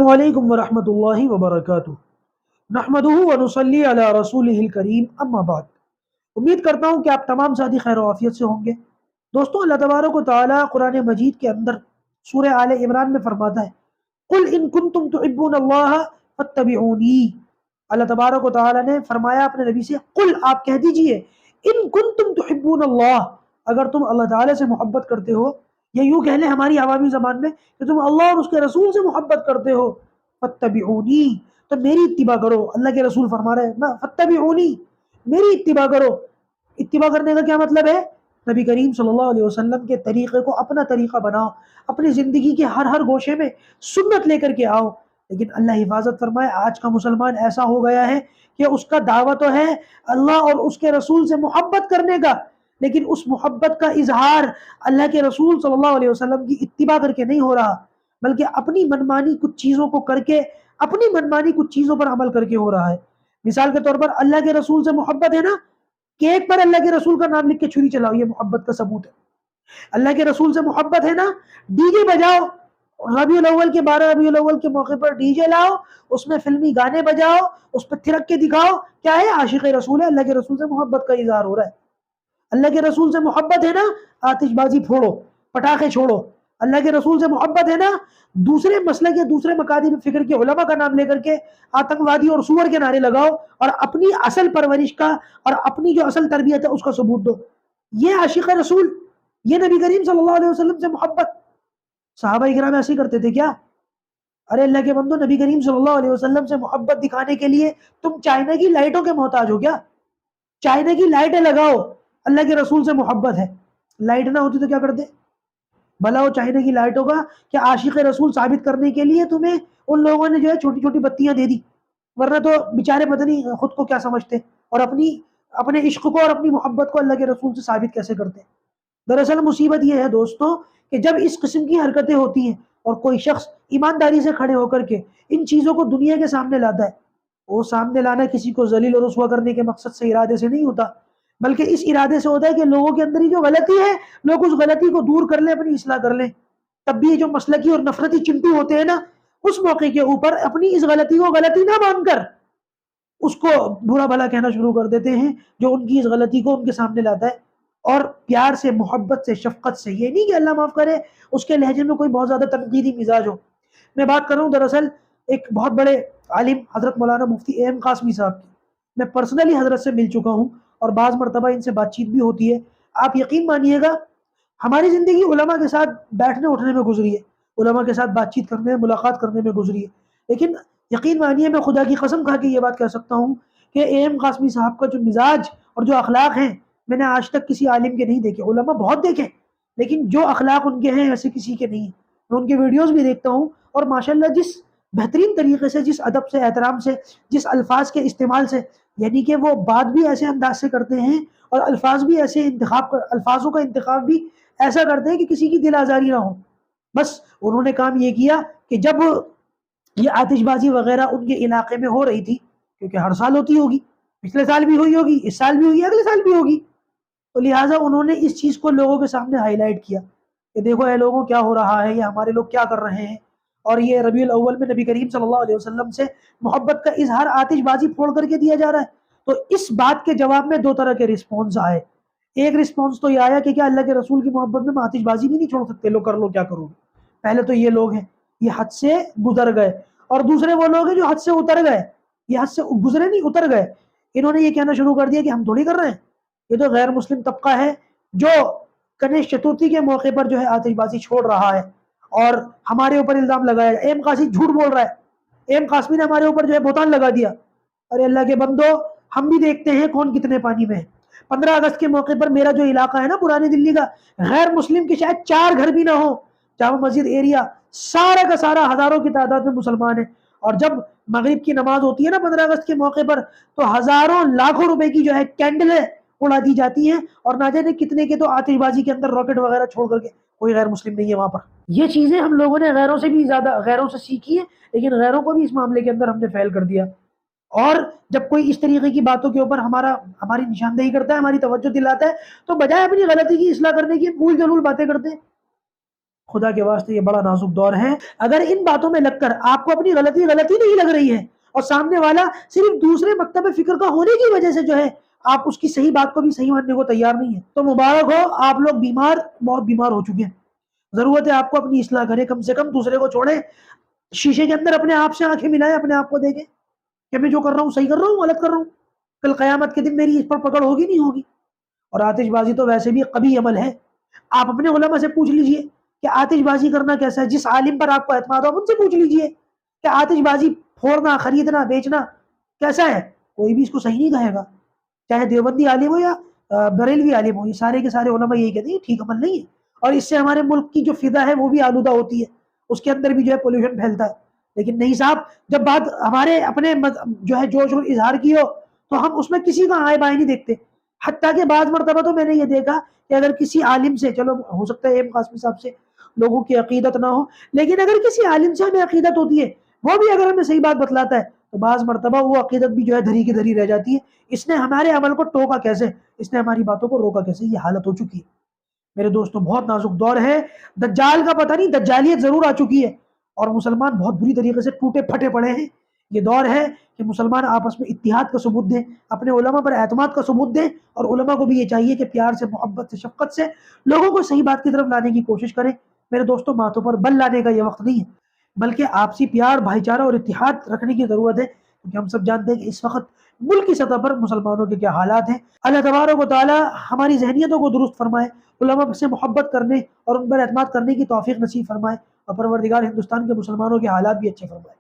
السلام علیکم ورحمۃ اللہ وبرکاتہ۔ نحمدہ ونصلی علی رسولہ الکریم، اما بعد۔ امید کرتا ہوں کہ آپ تمام ساتھی خیر و عافیت سے ہوں گے۔ دوستوں، اللہ تبارک و تعالیٰ قرآن مجید کے اندر سورہ آل عمران میں فرماتا ہے، قل ان کنتم تحبون اللہ فاتبعونی۔ اللہ تبارک و تعالیٰ نے فرمایا اپنے نبی سے، قل آپ کہہ دیجئے، ان کنتم تحبون اللہ، اگر تم اللہ تعالیٰ سے محبت کرتے ہو، یا یوں کہہ لیں ہماری عوامی زبان میں کہ تم اللہ اور اس کے رسول سے محبت کرتے ہو، فاتبعونی، تو میری اتباع کرو۔ اللہ کے رسول فرما رہے ہیں فاتبعونی، میری اتباع کرو۔ اتباع کرنے کا کیا مطلب ہے؟ نبی کریم صلی اللہ علیہ وسلم کے طریقے کو اپنا طریقہ بناؤ، اپنی زندگی کے ہر گوشے میں سنت لے کر کے آؤ۔ لیکن اللہ حفاظت فرمائے، آج کا مسلمان ایسا ہو گیا ہے کہ اس کا دعویٰ تو ہے اللہ اور اس کے رسول سے محبت کرنے کا، لیکن اس محبت کا اظہار اللہ کے رسول صلی اللہ علیہ وسلم کی اتباع کر کے نہیں ہو رہا، بلکہ اپنی منمانی کچھ چیزوں کو کر کے، اپنی منمانی کچھ چیزوں پر عمل کر کے ہو رہا ہے۔ مثال کے طور پر اللہ کے رسول سے محبت ہے نا، کیک پر اللہ کے رسول کا نام لکھ کے چھری چلاؤ، یہ محبت کا ثبوت ہے۔ اللہ کے رسول سے محبت ہے نا، ڈی جے بجاؤ، ربیع الاول کے 12 ربیع الاول کے موقع پر ڈی جے لاؤ، اس میں فلمی گانے بجاؤ، اس پہ تھرک کے دکھاؤ، کیا ہے؟ عاشق رسول ہے، اللہ کے رسول سے محبت کا اظہار ہو رہا ہے۔ اللہ کے رسول سے محبت ہے نا، آتش بازی پھوڑو، پٹاخے چھوڑو۔ اللہ کے رسول سے محبت ہے نا، دوسرے مسلک یا دوسرے مکاتب فکر کے علماء کا نام لے کر کے آتنکوادی اور سور کے نعرے لگاؤ، اور اپنی اصل پرورش کا اور اپنی جو اصل تربیت ہے اس کا ثبوت دو۔ یہ عاشق رسول، یہ نبی کریم صلی اللہ علیہ وسلم سے محبت۔ صحابہ کرام ایسے کرتے تھے کیا؟ ارے اللہ کے بندو، نبی کریم صلی اللہ علیہ وسلم سے محبت دکھانے کے لیے تم چائنا کی لائٹوں کے محتاج ہو کیا؟ چائنا کی لائٹیں لگاؤ، اللہ کے رسول سے محبت ہے۔ لائٹ نہ ہوتی تو کیا کرتے؟ بھلا وہ چائنا کی لائٹوں کا کہ عاشق رسول ثابت کرنے کے لیے تمہیں ان لوگوں نے جو ہے چھوٹی چھوٹی بتیاں دے دی، ورنہ تو بیچارے پتہ نہیں خود کو کیا سمجھتے اور اپنے عشق کو اور اپنی محبت کو اللہ کے رسول سے ثابت کیسے کرتے۔ دراصل مصیبت یہ ہے دوستوں کہ جب اس قسم کی حرکتیں ہوتی ہیں اور کوئی شخص ایمانداری سے کھڑے ہو کر کے ان چیزوں کو دنیا کے سامنے لاتا ہے، وہ سامنے لانا کسی کو ذلیل اور رسوا کرنے کے مقصد سے، ارادے سے نہیں ہوتا، بلکہ اس ارادے سے ہوتا ہے کہ لوگوں کے اندر ہی جو غلطی ہے، لوگ اس غلطی کو دور کر لیں، اپنی اصلاح کر لیں۔ تب بھی یہ جو مسلکی اور نفرتی چنٹو ہوتے ہیں نا، اس موقع کے اوپر اپنی اس غلطی کو غلطی نہ مان کر اس کو برا بھلا کہنا شروع کر دیتے ہیں، جو ان کی اس غلطی کو ان کے سامنے لاتا ہے۔ اور پیار سے، محبت سے، شفقت سے، یہ نہیں کہ اللہ معاف کرے اس کے لہجے میں کوئی بہت زیادہ تنقیدی مزاج ہو۔ میں بات کر رہا ہوں دراصل ایک بہت بڑے عالم حضرت مولانا مفتی اے ایم قاسمی صاحب کی۔ میں پرسنلی حضرت سے مل چکا ہوں اور بعض مرتبہ ان سے بات چیت بھی ہوتی ہے۔ آپ یقین مانیے گا، ہماری زندگی علماء کے ساتھ بیٹھنے اٹھنے میں گزری ہے، علماء کے ساتھ بات چیت کرنے، ملاقات کرنے میں گزری ہے، لیکن یقین مانیے، میں خدا کی قسم کھا کے یہ بات کہہ سکتا ہوں کہ اے ایم قاسمی صاحب کا جو مزاج اور جو اخلاق ہیں، میں نے آج تک کسی عالم کے نہیں دیکھے۔ علماء بہت دیکھے، لیکن جو اخلاق ان کے ہیں ایسے کسی کے نہیں ہیں۔ میں ان کے ویڈیوز بھی دیکھتا ہوں، اور ماشاءاللہ جس بہترین طریقے سے، جس ادب سے، احترام سے، جس الفاظ کے استعمال سے، یعنی کہ وہ بات بھی ایسے انداز سے کرتے ہیں اور الفاظ بھی ایسے الفاظوں کا انتخاب بھی ایسا کرتے ہیں کہ کسی کی دل آزاری نہ ہو۔ بس انہوں نے کام یہ کیا کہ جب یہ آتش بازی وغیرہ ان کے علاقے میں ہو رہی تھی، کیونکہ ہر سال ہوتی ہوگی، پچھلے سال بھی ہوئی ہوگی، اس سال بھی ہوئی، اگلے سال بھی ہوگی، تو لہٰذا انہوں نے اس چیز کو لوگوں کے سامنے ہائی لائٹ کیا کہ دیکھو اے لوگوں کیا ہو رہا ہے، یہ ہمارے لوگ کیا کر رہے ہیں۔ اور یہ ربیع الاول میں نبی کریم صلی اللہ علیہ وسلم سے محبت کا اظہار آتش بازی پھوڑ کر کے دیا جا رہا ہے۔ تو اس بات کے جواب میں دو طرح کے رسپونس آئے۔ ایک رسپونس تو یہ آیا کہ کیا اللہ کے رسول کی محبت میں آتش بازی بھی نہیں چھوڑ سکتے لوگ، کر لو کیا کرو گے۔ پہلے تو یہ لوگ ہیں، یہ حد سے گزر گئے، اور دوسرے وہ لوگ ہیں جو حد سے اتر گئے، یہ حد سے گزرے نہیں، اتر گئے۔ انہوں نے یہ کہنا شروع کر دیا کہ ہم تھوڑی کر رہے ہیں، یہ تو غیر مسلم طبقہ ہے جو گنیش چترتھی کے موقع پر جو ہے آتش بازی چھوڑ رہا ہے اور ہمارے اوپر الزام لگایا۔ اے ایم قاسمی جھوٹ بول رہا ہے، اے ایم قاسمی نے ہمارے اوپر جو ہے بہتان لگا دیا۔ ارے اللہ کے بندو، ہم بھی دیکھتے ہیں کون کتنے پانی میں ہے۔ 15 اگست کے موقع پر میرا جو علاقہ ہے نا پرانی دلی کا، غیر مسلم کے شاید 4 گھر بھی نہ ہو، جامع مسجد ایریا سارا کا سارا ہزاروں کی تعداد میں مسلمان ہیں، اور جب مغرب کی نماز ہوتی ہے نا 15 اگست کے موقع پر، تو ہزاروں لاکھوں روپے کی جو ہے کینڈلیں اڑا دی جاتی ہیں، اور نہ جانے کتنے کے تو آتش بازی کے اندر راکٹ وغیرہ چھوڑ کر کے، کوئی غیر مسلم نہیں ہے وہاں پر۔ یہ چیزیں ہم لوگوں نے غیروں سے بھی زیادہ غیروں سے سیکھی ہیں، لیکن غیروں کو بھی اس معاملے کے اندر ہم نے فیل کر دیا۔ اور جب کوئی اس طریقے کی باتوں کے اوپر ہماری نشاندہی کرتا ہے، ہماری توجہ دلاتا ہے، تو بجائے اپنی غلطی کی اصلاح کرنے کی پھول جلول باتیں کرتے ہیں۔ خدا کے واسطے یہ بڑا نازک دور ہے. اگر ان باتوں میں لگ کر آپ کو اپنی غلطی نہیں لگ رہی ہے اور سامنے والا صرف دوسرے مکتب فکر کا ہونے کی وجہ سے جو ہے آپ اس کی صحیح بات کو بھی صحیح ماننے کو تیار نہیں ہے، تو مبارک ہو، آپ لوگ بہت بیمار ہو چکے ہیں. ضرورت ہے آپ کو اپنی اصلاح کریں، کم سے کم دوسرے کو چھوڑیں، شیشے کے اندر اپنے آپ سے آنکھیں ملائیں، اپنے آپ کو دیکھیں کہ میں جو کر رہا ہوں صحیح کر رہا ہوں، غلط کر رہا ہوں. کل قیامت کے دن میری اس پر پکڑ ہوگی نہیں ہوگی. اور آتش بازی تو ویسے بھی قبیح عمل ہے. آپ اپنے علماء سے پوچھ لیجئے کہ آتش بازی کرنا کیسا ہے. جس عالم پر آپ کو اعتماد ہو ان سے پوچھ لیجئے کہ آتش بازی پھوڑنا، خریدنا، بیچنا کیسا ہے. کوئی بھی اس کو صحیح نہیں کہے گا، چاہے دیوبندی عالم ہو یا بریلوی عالم ہو. یہ سارے کے سارے علماء یہی کہتے ہیں ٹھیک عمل نہیں ہے، اور اس سے ہمارے ملک کی جو فضا ہے وہ بھی آلودہ ہوتی ہے، اس کے اندر بھی جو ہے پولوشن پھیلتا ہے. لیکن نہیں صاحب، جب بات ہمارے اپنے جو ہے جوش اور اظہار کی ہو تو ہم اس میں کسی کا آئے بائے نہیں دیکھتے. حتیٰ کہ بعض مرتبہ تو میں نے یہ دیکھا کہ اگر کسی عالم سے، چلو ہو سکتا ہے ایم قاسمی صاحب سے لوگوں کی عقیدت نہ ہو، لیکن اگر کسی عالم سے ہمیں عقیدت ہوتی ہے، وہ بھی اگر ہمیں صحیح بات بتلاتا ہے تو بعض مرتبہ وہ عقیدت بھی جو ہے دھری کی دھری رہ جاتی ہے. اس نے ہمارے عمل کو ٹوکا کیسے، اس نے ہماری باتوں کو روکا کیسے. یہ حالت ہو چکی ہے میرے دوستوں، بہت نازک دور ہے. دجال کا پتہ نہیں، دجالیت ضرور آ چکی ہے اور مسلمان بہت بری طریقے سے ٹوٹے پھٹے پڑے ہیں. یہ دور ہے کہ مسلمان آپس میں اتحاد کا ثبوت دیں، اپنے علماء پر اعتماد کا ثبوت دیں، اور علماء کو بھی یہ چاہیے کہ پیار سے، محبت سے، شفقت سے لوگوں کو صحیح بات کی طرف لانے کی کوشش کریں. میرے دوستوں، باتوں پر بل لانے کا یہ وقت نہیں ہے، بلکہ آپسی پیار، بھائی چارہ اور اتحاد رکھنے کی ضرورت ہے. کیونکہ ہم سب جانتے ہیں کہ اس وقت ملک کی سطح پر مسلمانوں کے کیا حالات ہیں. اللہ تبارک و تعالی ہماری ذہنیتوں کو درست فرمائے، علماء سے محبت کرنے اور ان پر اعتماد کرنے کی توفیق نصیب فرمائے، اور پروردگار ہندوستان کے مسلمانوں کے حالات بھی اچھے فرمائے.